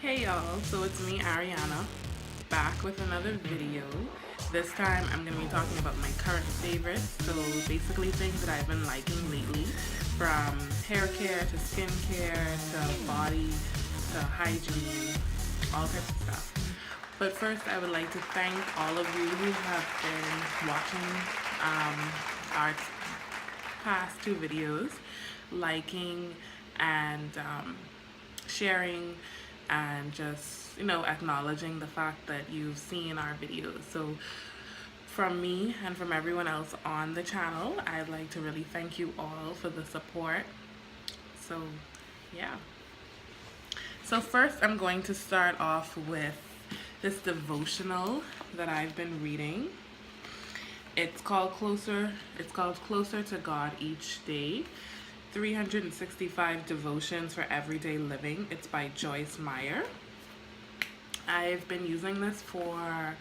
Hey y'all, so it's me Ariana, back with another video. This time I'm going to be talking about my current favorites, so basically things that I've been liking lately, from hair care to skincare to body to hygiene, all types of stuff. But first I would like to thank all of you who have been watching our past two videos, liking and sharing and just acknowledging the fact that you've seen our videos. So from me and from everyone else on the channel, I'd like to really thank you all for the support. So yeah, so first I'm going to start off with this devotional that I've been reading. It's called Closer to God Each Day, 365 Devotions for Everyday Living. It's by Joyce Meyer. I've been using this for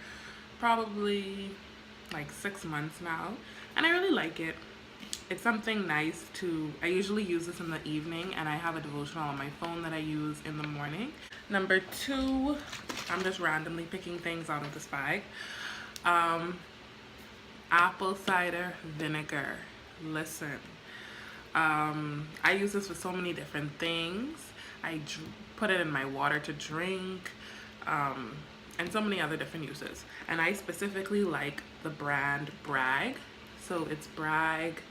probably like 6 months now, and I really like it. It's something nice I usually use this in the evening, and I have a devotional on my phone that I use in the morning. Number two, I'm just randomly picking things out of this bag. Apple cider vinegar. Listen, I use this for so many different things. I put it in my water to drink, and so many other different uses. And I specifically like the brand Bragg. So it's Bragg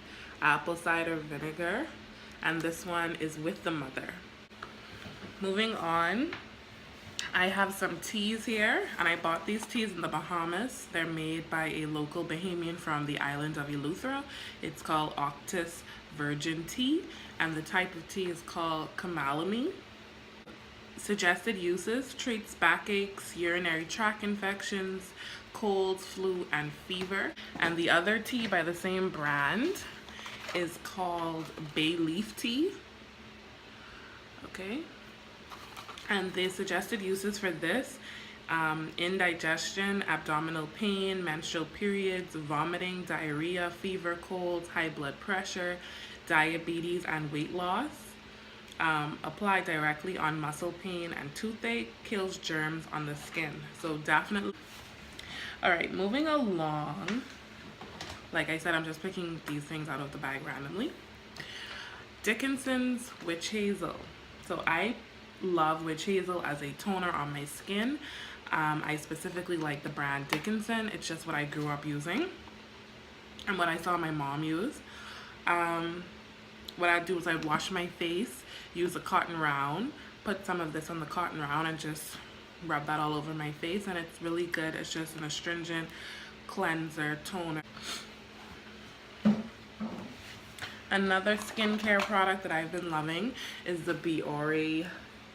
apple cider vinegar, and this one is with the mother. Moving on, I have some teas here, and I bought these teas in the Bahamas. They're made by a local Bahamian from the island of Eleuthera. It's called Octus Virgin Tea, and the type of tea is called Camalame. Suggested uses: treats backaches, urinary tract infections, colds, flu, and fever. And the other tea by the same brand is called bay leaf tea. Okay. And the suggested uses for this: indigestion, abdominal pain, menstrual periods, vomiting, diarrhea, fever, colds, high blood pressure, diabetes, and weight loss. Apply directly on muscle pain and toothache, kills germs on the skin. So definitely. All right, moving along. Like I said, I'm just picking these things out of the bag randomly. Dickinson's Witch Hazel. So I love Witch Hazel as a toner on my skin. I specifically like the brand Dickinson. It's just what I grew up using and what I saw my mom use. What I do is I wash my face, use a cotton round, put some of this on the cotton round, and just rub that all over my face, and it's really good. It's just an astringent cleanser toner. Another skincare product that I've been loving is the Biore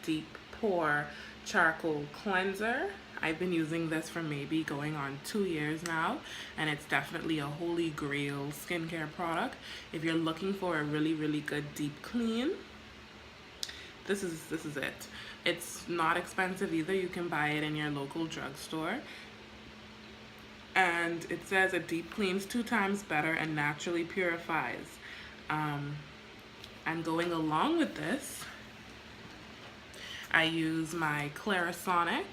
Deep Pore Charcoal Cleanser. I've been using this for maybe going on 2 years now, and it's definitely a holy grail skincare product. If you're looking for a really, really good deep clean, this is it. It's not expensive either. You can buy it in your local drugstore. And it says it deep cleans 2 times better and naturally purifies. And going along with this, I use my Clarisonic.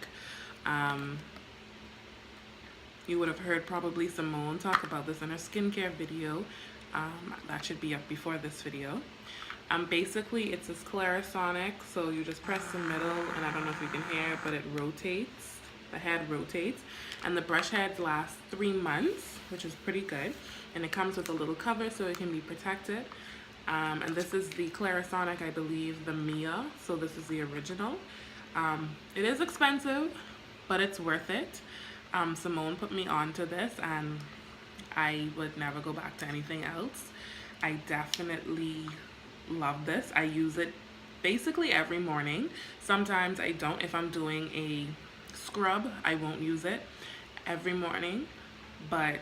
You would have heard probably Simone talk about this in her skincare video. That should be up before this video. Basically, it's this Clarisonic, so you just press the middle, and I don't know if you can hear it, but it rotates. The head rotates, and the brush heads last 3 months, which is pretty good. And it comes with a little cover so it can be protected. And this is the Clarisonic, I believe, the Mia. So this is the original. It is expensive, but it's worth it. Simone put me onto this, and I would never go back to anything else. I definitely love this. I use it basically every morning. Sometimes I don't. If I'm doing a scrub, I won't use it every morning, but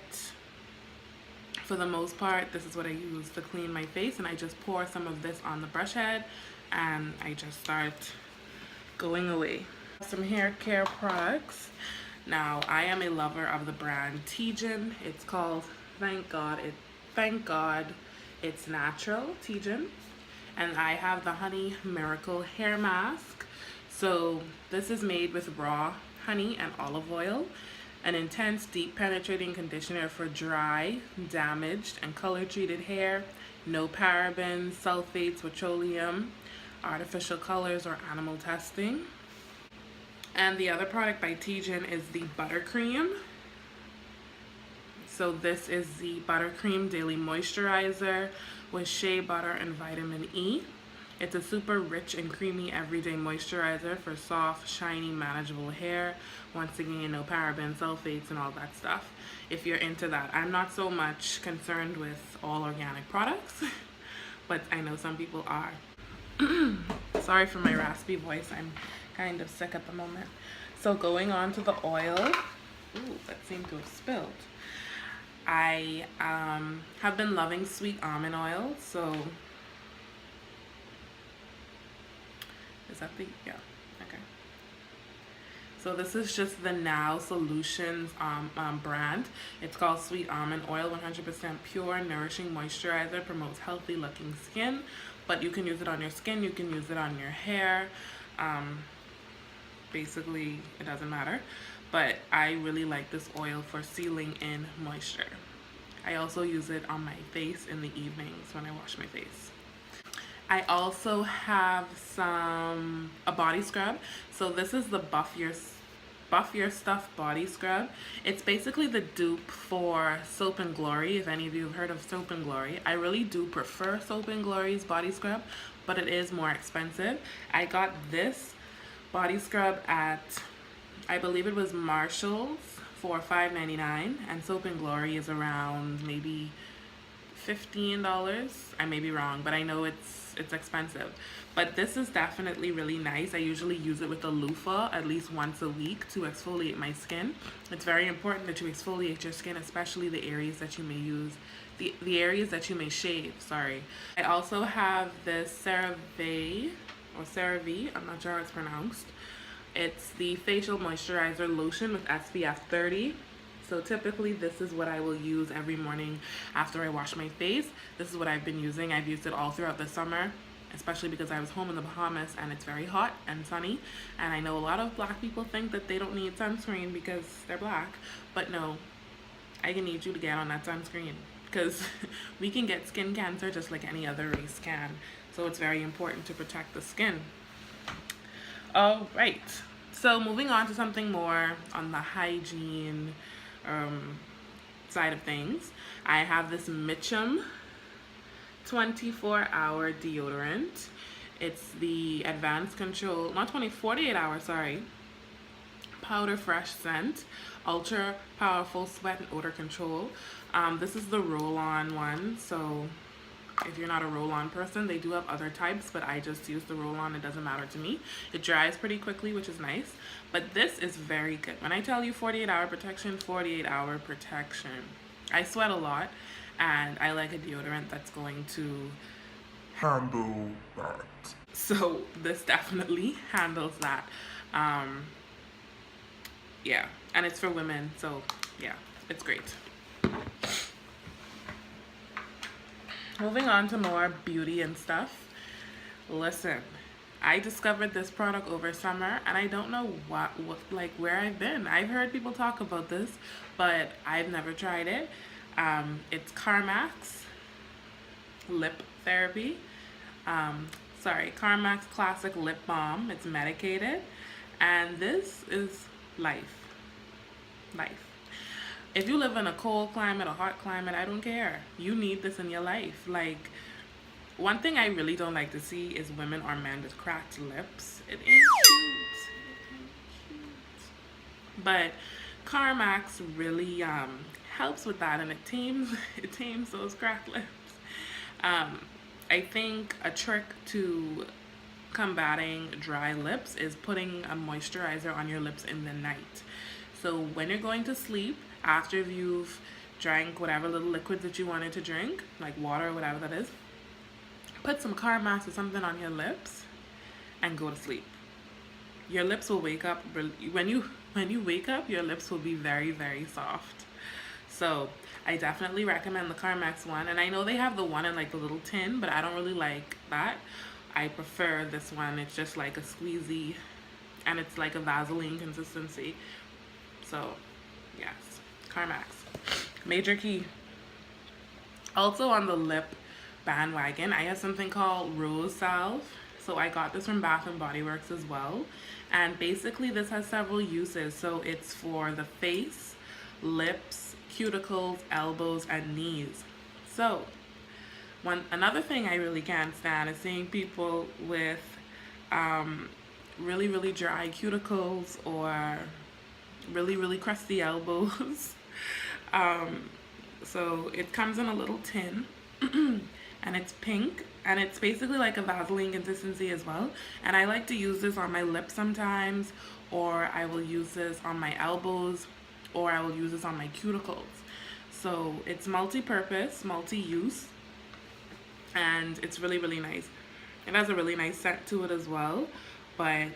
for the most part, this is what I use to clean my face, and I just pour some of this on the brush head, and I just start going away. Some hair care products. Now, I am a lover of the brand Tejan. It's called Thank God It's Natural Tejan, and I have the Honey Miracle Hair Mask. So this is made with raw honey and olive oil, an intense, deep penetrating conditioner for dry, damaged, and color treated hair. No parabens, sulfates, petroleum, artificial colors, or animal testing. And the other product by Tejan is the buttercream. So this is the buttercream daily moisturizer with shea butter and vitamin E. It's a super rich and creamy everyday moisturizer for soft, shiny, manageable hair. Once again, no parabens, sulfates, and all that stuff. If you're into that, I'm not so much concerned with all organic products, but I know some people are. Sorry for my raspy voice. I'm kind of sick at the moment. So going on to the oil. Ooh, that seemed to have spilled. I have been loving sweet almond oil, so is that the, yeah, okay. So this is just the Now Solutions brand. It's called Sweet Almond Oil, 100% pure, nourishing moisturizer, promotes healthy looking skin, but you can use it on your skin, you can use it on your hair. Basically, it doesn't matter. But I really like this oil for sealing in moisture. I also use it on my face in the evenings when I wash my face. I also have a body scrub. So this is the Buff Your Stuff body scrub. It's basically the dupe for Soap and Glory, if any of you have heard of Soap and Glory. I really do prefer Soap and Glory's body scrub, but it is more expensive. I got this body scrub at, I believe it was Marshall's for $5.99, and Soap and Glory is around maybe $15. I may be wrong, but I know it's expensive. But this is definitely really nice. I usually use it with a loofah at least once a week to exfoliate my skin. It's very important that you exfoliate your skin, especially the areas that you may use, the areas that you may shave, sorry. I also have this CeraVe, I'm not sure how it's pronounced. It's the facial moisturizer lotion with SPF 30. So typically this is what I will use every morning after I wash my face. This is what I've been using. I've used it all throughout the summer, especially because I was home in the Bahamas and it's very hot and sunny. And I know a lot of black people think that they don't need sunscreen because they're black. But no, I need you to get on that sunscreen because we can get skin cancer just like any other race can. So it's very important to protect the skin. All right, so moving on to something more on the hygiene side of things. I have this Mitchum 24-hour deodorant. It's the Advanced Control, not 48 hour, sorry. Powder Fresh Scent, ultra powerful sweat and odor control. This is the roll-on one, so if you're not a roll-on person, they do have other types, but I just use the roll-on. It doesn't matter to me. It dries pretty quickly, which is nice. But this is very good. When I tell you 48-hour protection, 48-hour protection. I sweat a lot, and I like a deodorant that's going to handle that. So this definitely handles that. Yeah, and it's for women, so yeah, it's great. Moving on to more beauty and stuff. Listen, I discovered this product over summer and I don't know where I've been. I've heard people talk about this, but I've never tried it. It's Carmax Lip Therapy. Carmax Classic Lip Balm. It's medicated, and this is life. If you live in a cold climate, a hot climate, I don't care. You need this in your life. Like, one thing I really don't like to see is women or men with cracked lips. It ain't cute. But Carmax really helps with that, and it tames those cracked lips. I think a trick to combating dry lips is putting a moisturizer on your lips in the night. So when you're going to sleep, after you've drank whatever little liquids that you wanted to drink, like water or whatever that is, put some Carmax or something on your lips and go to sleep. Your lips will wake up, when you wake up, your lips will be very, very soft. So I definitely recommend the Carmax one, and I know they have the one in like the little tin, but I don't really like that. I prefer this one. It's just like a squeezy and it's like a Vaseline consistency. So yes, Carmax. Major key. Also on the lip bandwagon, I have something called Rose Salve. So I got this from Bath and Body Works as well. And basically this has several uses. So it's for the face, lips, cuticles, elbows, and knees. So another thing I really can't stand is seeing people with really dry cuticles or really crusty elbows. So it comes in a little tin and it's pink, and it's basically like a Vaseline consistency as well. And I like to use this on my lips sometimes, or I will use this on my elbows, or I will use this on my cuticles. So it's multi-purpose, multi-use, and it's really nice. It has a really nice scent to it as well, but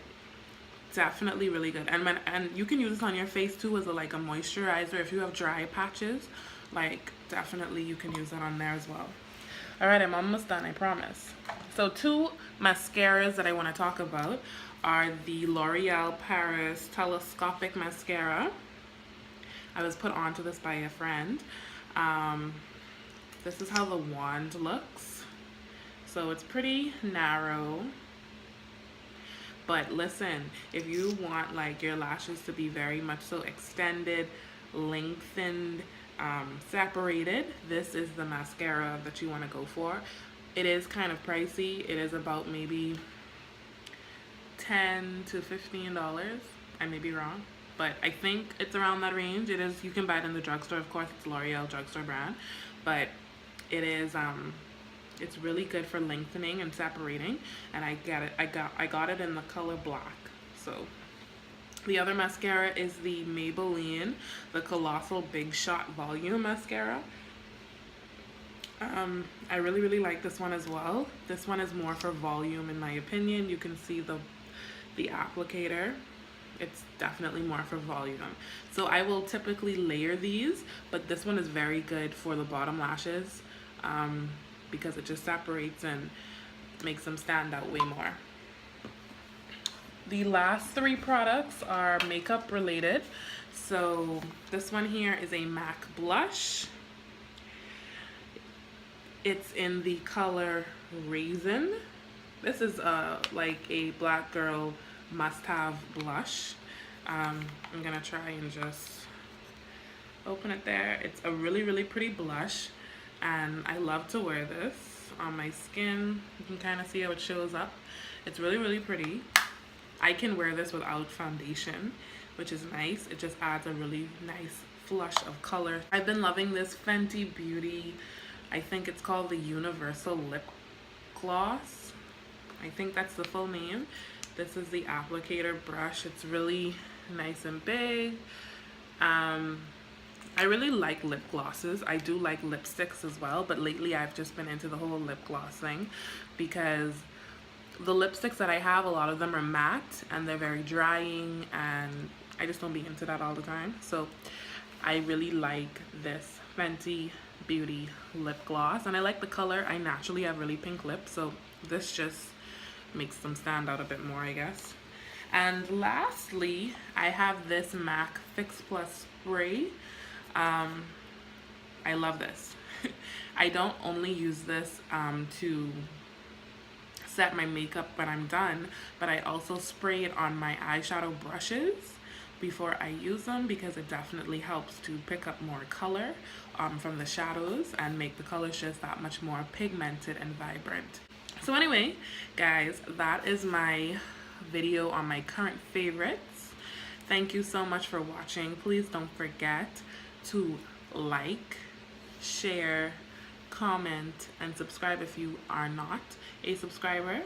definitely really good. And you can use this on your face too as a moisturizer if you have dry patches. Like, definitely you can use that on there as well. Alright, I'm almost done, I promise. So 2 mascaras that I want to talk about are the L'Oreal Paris Telescopic Mascara. I was put onto this by a friend. This is how the wand looks. So it's pretty narrow. But listen, if you want like your lashes to be very much so extended, lengthened, separated, this is the mascara that you want to go for. It is kind of pricey. It is about maybe $10 to $15. I may be wrong, but I think it's around that range. It is, you can buy it in the drugstore, of course. It's L'Oreal drugstore brand, but it is it's really good for lengthening and separating, and I got it in the color black. So the other mascara is the Maybelline, the Colossal Big Shot Volume Mascara. I really like this one as well. This one is more for volume in my opinion. You can see the applicator. It's definitely more for volume. So I will typically layer these, but this one is very good for the bottom lashes because it just separates and makes them stand out way more. The last 3 products are makeup related. So this one here is a MAC blush. It's in the color Raisin. This is like a black girl must-have blush. I'm gonna try and just open it there. It's a really pretty blush, and I love to wear this on my skin. You can kind of see how it shows up. It's really pretty. I can wear this without foundation, which is nice. It just adds a really nice flush of color. I've been loving this Fenty Beauty, I think it's called the Universal Lip Gloss. I think that's the full name. This is the applicator brush. It's really nice and big. I really like lip glosses. I do like lipsticks as well, but lately I've just been into the whole lip gloss thing because the lipsticks that I have, a lot of them are matte and they're very drying, and I just don't be into that all the time. So I really like this Fenty Beauty lip gloss, and I like the color. I naturally have really pink lips, so this just makes them stand out a bit more, I guess. And lastly, I have this MAC Fix Plus Spray. I love this. I don't only use this to set my makeup when I'm done, but I also spray it on my eyeshadow brushes before I use them because it definitely helps to pick up more color from the shadows and make the colors just that much more pigmented and vibrant. So anyway, guys, that is my video on my current favorites. Thank you so much for watching. Please don't forget to like, share, comment, and subscribe if you are not a subscriber.